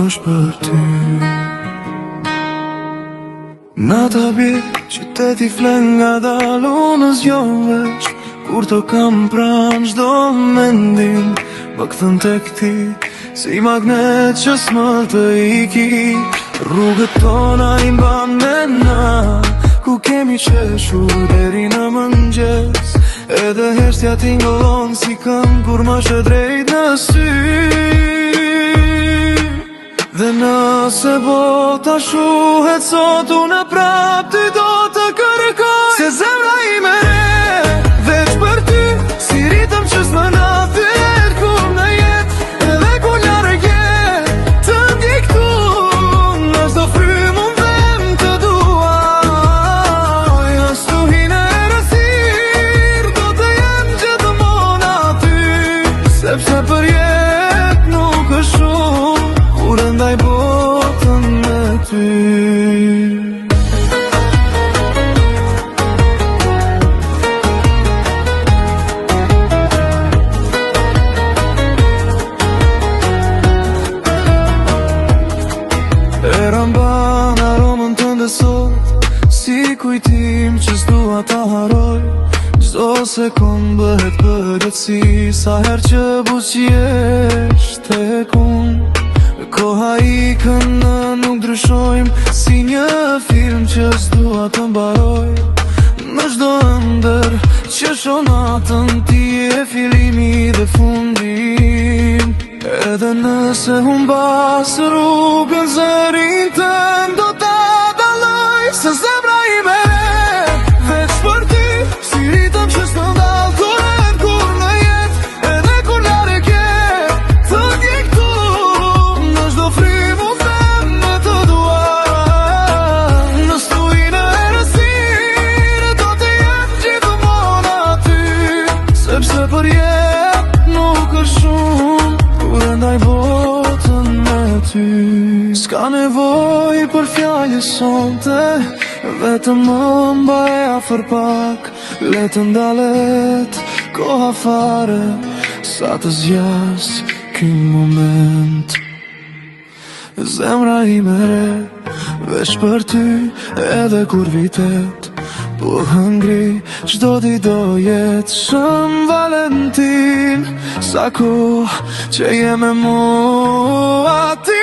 është për ty. Nata bie, qyteti flen nga dalë, unë s'jo veç kur të kam pranë çdo mendim. Më këthën tek ti, si magnet që s'më të iki. Rrugët tona i mban mena, ku kemi qeshur deri në mëngjes. Edhe heshtja tingëllon si këm kur më shë drejt në sy. Dhe nëse bota shuhet sot, unë prap ty do të kërkoj. Se zemra ime re, veç për ty, si ritëm që s'më na thyet kur në jet. Edhe ku larg je, të ndjek tu, në çdo frym unë vem të duaj. As tu hine erësir, do të jem gjithmonë aty. Sepse për jet nuk është shumë kur ndaj botën me ty. Era mban aromën tënde sot, si kujtim që s'dua ta haroj. Çdo sekund bëhet përgjithsi, sa her që buzëqesh tek unë. Koha ikën në nuk ndryshojmë, si një film që s'dua të mbaroj. Në çdo ëndër që shonatën, ti e fillimi dhe fundim. Edhe nëse humbas rrugën, zërin tëm do ta dalloj. Se zemra ime re, veç për ty, si ritëm që s'më ndalë kurrë kur në jet. Edhe kur larg je, të ndjek tu, në çdo frym unë them me të duaj. Në stujnë erësir, do të jem gjithmonë aty. Sepse për jet nuk është shumë kur ndaj botën me ty. S'ka nevoj për fjallë sonte, vetëm më mbaj afër pak. Le të ndalet koha fare, sa të zjas ky moment. Zemra ime re, veç për ty, edhe kur vitet po hëngri, çdo ditë do jetë Shën Valentin. Sa kohë që je me mua ti.